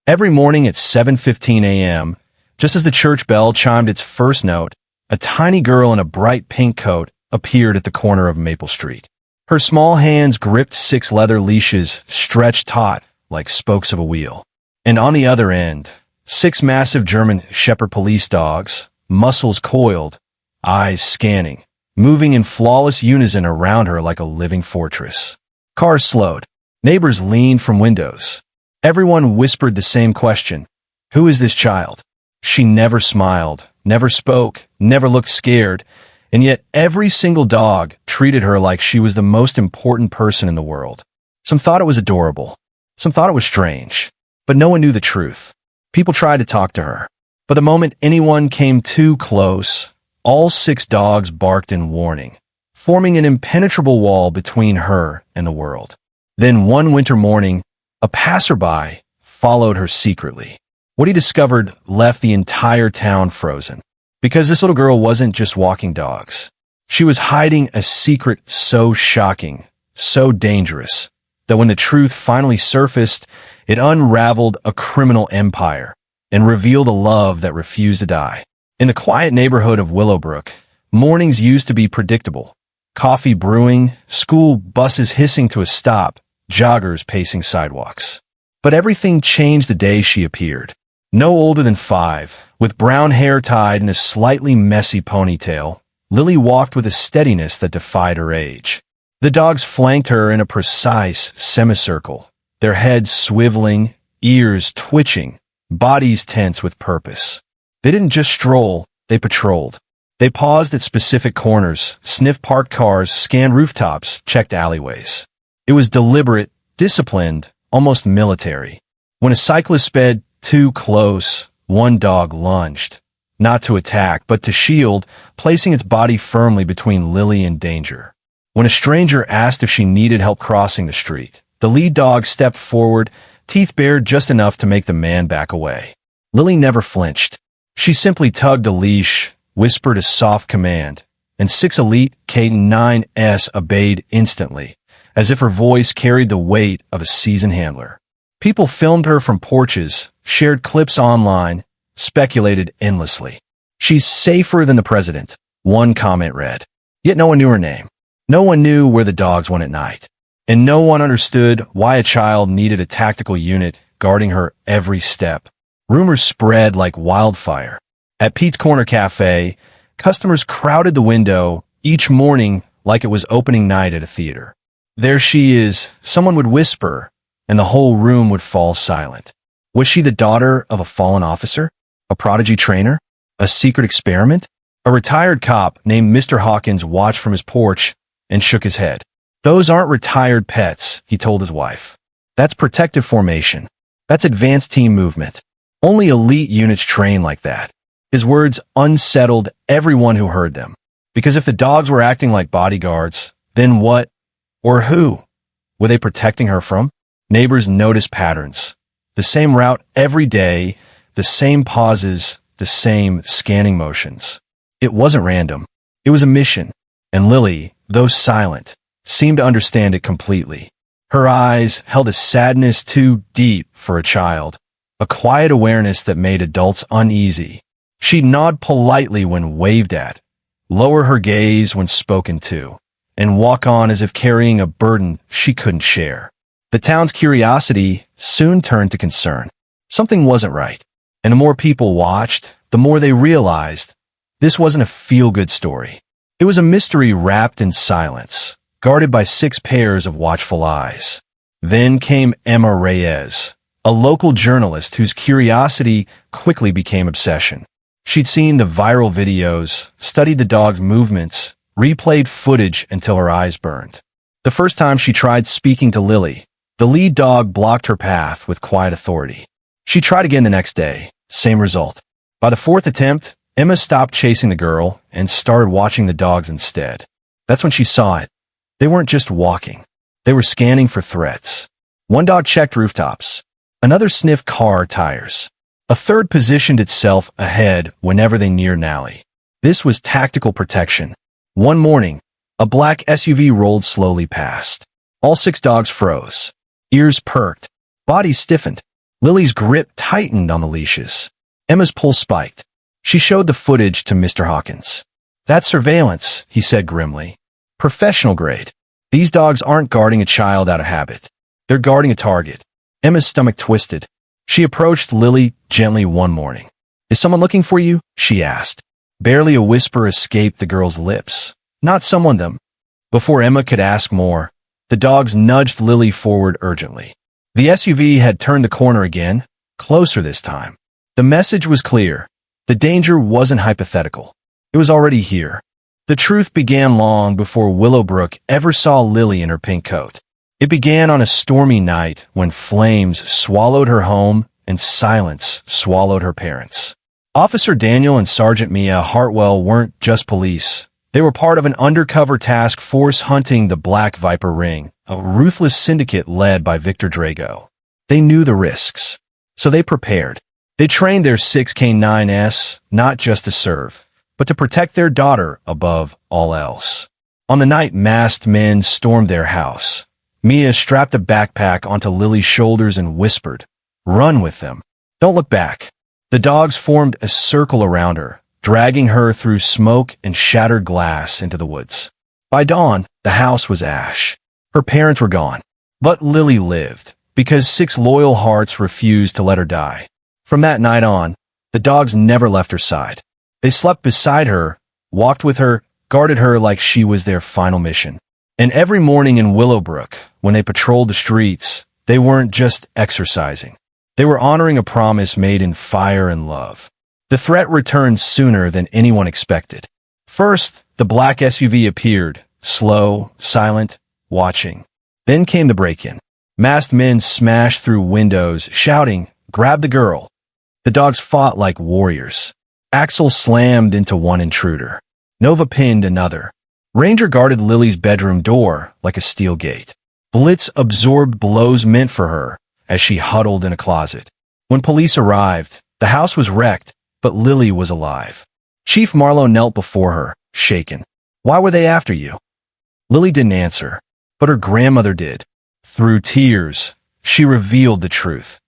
Every morning at 7:15 a.m., just as the church bell chimed its first note, a tiny girl in a bright pink coat appeared at the corner of Maple Street. Her small hands gripped 6 leather leashes stretched taut like spokes of a wheel. And on the other end, 6 massive German Shepherd police dogs, muscles coiled, eyes scanning, moving in flawless unison around her like a living fortress. Cars slowed. Neighbors leaned from windows. Everyone whispered the same question. Who is this child? She never smiled, never spoke, never looked scared, and yet every single dog treated her like she was the most important person in the world. Some thought it was adorable. Some thought it was strange. But no one knew the truth. People tried to talk to her. But the moment anyone came too close, all 6 dogs barked in warning, forming an impenetrable wall between her and the world. Then one winter morning, a passerby followed her secretly. What he discovered left the entire town frozen. Because this little girl wasn't just walking dogs. She was hiding a secret so shocking, so dangerous, that when the truth finally surfaced, it unraveled a criminal empire and revealed a love that refused to die. In the quiet neighborhood of Willowbrook, mornings used to be predictable. Coffee brewing, school buses hissing to a stop, joggers pacing sidewalks. But everything changed the day she appeared. No older than 5, with brown hair tied in a slightly messy ponytail, Lily walked with a steadiness that defied her age. The dogs flanked her in a precise semicircle, their heads swiveling, ears twitching, bodies tense with purpose. They didn't just stroll, they patrolled. They paused at specific corners, sniffed parked cars, scanned rooftops, checked alleyways. It was deliberate, disciplined, almost military. When a cyclist sped too close, one dog lunged, not to attack, but to shield, placing its body firmly between Lily and danger. When a stranger asked if she needed help crossing the street, the lead dog stepped forward, teeth bared just enough to make the man back away. Lily never flinched. She simply tugged a leash, whispered a soft command, and 6 elite K9s obeyed instantly, as if her voice carried the weight of a seasoned handler. People filmed her from porches, shared clips online, speculated endlessly. She's safer than the president, one comment read. Yet no one knew her name. No one knew where the dogs went at night. And no one understood why a child needed a tactical unit guarding her every step. Rumors spread like wildfire. At Pete's Corner Cafe, customers crowded the window each morning like it was opening night at a theater. There she is, someone would whisper, and the whole room would fall silent. Was she the daughter of a fallen officer? A prodigy trainer? A secret experiment? A retired cop named Mr. Hawkins watched from his porch and shook his head. Those aren't retired pets, he told his wife. That's protective formation. That's advanced team movement. Only elite units train like that. His words unsettled everyone who heard them. Because if the dogs were acting like bodyguards, then what, or who, were they protecting her from? Neighbors noticed patterns. The same route every day, the same pauses, the same scanning motions. It wasn't random. It was a mission. And Lily, though silent, seemed to understand it completely. Her eyes held a sadness too deep for a child, a quiet awareness that made adults uneasy. She'd nod politely when waved at, lower her gaze when spoken to, and walk on as if carrying a burden she couldn't share. The town's curiosity soon turned to concern. Something wasn't right. And the more people watched, the more they realized this wasn't a feel-good story. It was a mystery wrapped in silence, guarded by 6 pairs of watchful eyes. Then came Emma Reyes, a local journalist whose curiosity quickly became obsession. She'd seen the viral videos, studied the dog's movements, replayed footage until her eyes burned. The first time she tried speaking to Lily, the lead dog blocked her path with quiet authority. She tried again the next day, same result. By the 4th attempt, Emma stopped chasing the girl and started watching the dogs instead. That's when she saw it. They weren't just walking. They were scanning for threats. One dog checked rooftops. Another sniffed car tires. A third positioned itself ahead whenever they neared an alley. This was tactical protection. One morning, a black SUV rolled slowly past. All 6 dogs froze. Ears perked. Bodies stiffened. Lily's grip tightened on the leashes. Emma's pulse spiked. She showed the footage to Mr. Hawkins. "That's surveillance," he said grimly. "Professional grade. These dogs aren't guarding a child out of habit. They're guarding a target." Emma's stomach twisted. She approached Lily gently one morning. "Is someone looking for you?" she asked. Barely a whisper escaped the girl's lips. "Not someone them." Before Emma could ask more, the dogs nudged Lily forward urgently. The SUV had turned the corner again, closer this time. The message was clear. The danger wasn't hypothetical. It was already here. The truth began long before Willowbrook ever saw Lily in her pink coat. It began on a stormy night when flames swallowed her home and silence swallowed her parents. Officer Daniel and Sergeant Mia Hartwell weren't just police. They were part of an undercover task force hunting the Black Viper Ring, a ruthless syndicate led by Victor Drago. They knew the risks, so they prepared. They trained their 6K9s not just to serve, but to protect their daughter above all else. On the night masked men stormed their house, Mia strapped a backpack onto Lily's shoulders and whispered, "Run with them. Don't look back." The dogs formed a circle around her, dragging her through smoke and shattered glass into the woods. By dawn, the house was ash. Her parents were gone. But Lily lived, because 6 loyal hearts refused to let her die. From that night on, the dogs never left her side. They slept beside her, walked with her, guarded her like she was their final mission. And every morning in Willowbrook, when they patrolled the streets, they weren't just exercising. They were honoring a promise made in fire and love. The threat returned sooner than anyone expected. First, the black SUV appeared, slow, silent, watching. Then came the break-in. Masked men smashed through windows, shouting, "Grab the girl." The dogs fought like warriors. Axel slammed into one intruder. Nova pinned another. Ranger guarded Lily's bedroom door like a steel gate. Blitz absorbed blows meant for her as she huddled in a closet. When police arrived, the house was wrecked, but Lily was alive. Chief Marlowe knelt before her, shaken. "Why were they after you?" Lily didn't answer, but her grandmother did. Through tears, she revealed the truth.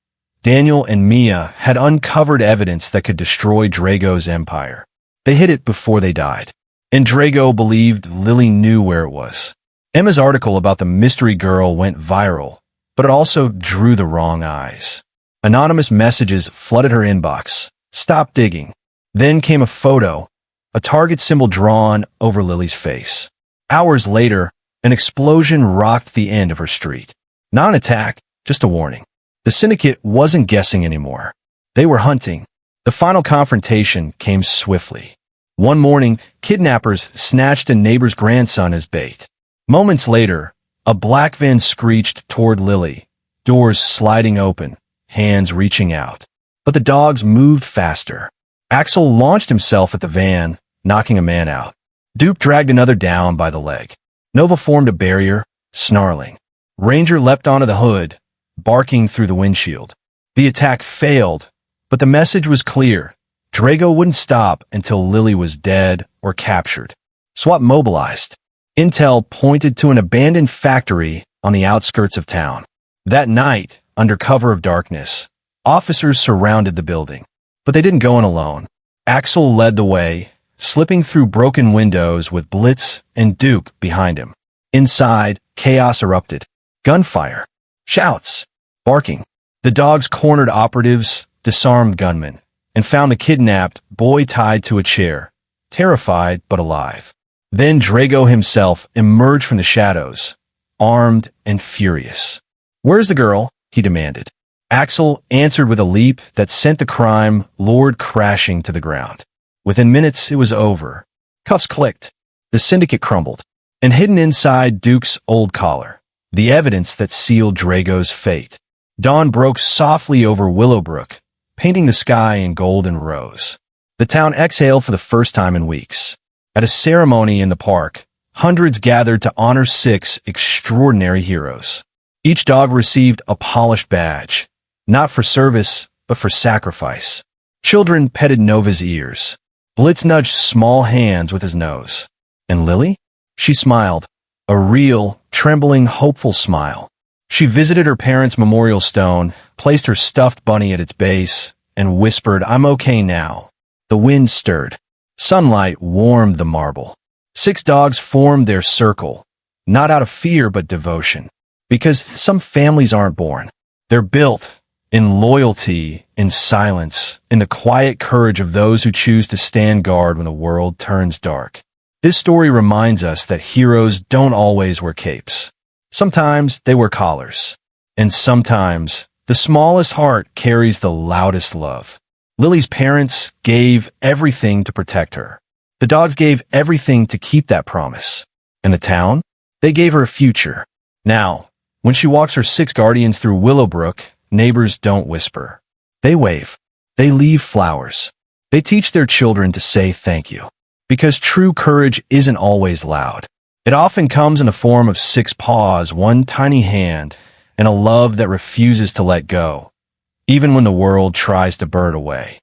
Daniel and Mia had uncovered evidence that could destroy Drago's empire. They hid it before they died, and Drago believed Lily knew where it was. Emma's article about the mystery girl went viral, but it also drew the wrong eyes. Anonymous messages flooded her inbox. "Stop digging." Then came a photo, a target symbol drawn over Lily's face. Hours later, an explosion rocked the end of her street. Not an attack, just a warning. The syndicate wasn't guessing anymore. They were hunting. The final confrontation came swiftly. One morning, kidnappers snatched a neighbor's grandson as bait. Moments later, a black van screeched toward Lily, doors sliding open, hands reaching out. But the dogs moved faster. Axel launched himself at the van, knocking a man out. Duke dragged another down by the leg. Nova formed a barrier, snarling. Ranger leapt onto the hood, barking through the windshield. The attack failed, but the message was clear. Drago wouldn't stop until Lily was dead or captured. SWAT mobilized. Intel pointed to an abandoned factory on the outskirts of town. That night, under cover of darkness, officers surrounded the building. But they didn't go in alone. Axel led the way, slipping through broken windows with Blitz and Duke behind him. Inside, chaos erupted. Gunfire. Shouts. Barking. The dogs cornered operatives, disarmed gunmen, and found the kidnapped boy tied to a chair, terrified but alive. Then Drago himself emerged from the shadows, armed and furious. "Where's the girl?" he demanded. Axel answered with a leap that sent the crime lord crashing to the ground. Within minutes, it was over. Cuffs clicked. The syndicate crumbled. And hidden inside Duke's old collar, the evidence that sealed Drago's fate. Dawn broke softly over Willowbrook, painting the sky in gold and rose. The town exhaled for the first time in weeks. At a ceremony in the park, hundreds gathered to honor 6 extraordinary heroes. Each dog received a polished badge, not for service, but for sacrifice. Children petted Nova's ears. Blitz nudged small hands with his nose. And Lily? She smiled, a real, trembling, hopeful smile. She visited her parents' memorial stone, placed her stuffed bunny at its base, and whispered, "I'm okay now." The wind stirred. Sunlight warmed the marble. 6 dogs formed their circle, not out of fear but devotion. Because some families aren't born. They're built in loyalty, in silence, in the quiet courage of those who choose to stand guard when the world turns dark. This story reminds us that heroes don't always wear capes. Sometimes they wear collars. And sometimes the smallest heart carries the loudest love. Lily's parents gave everything to protect her. The dogs gave everything to keep that promise. And the town? They gave her a future. Now, when she walks her 6 guardians through Willowbrook, neighbors don't whisper. They wave. They leave flowers. They teach their children to say thank you. Because true courage isn't always loud. It often comes in the form of 6 paws, 1 tiny hand, and a love that refuses to let go, even when the world tries to burn it away.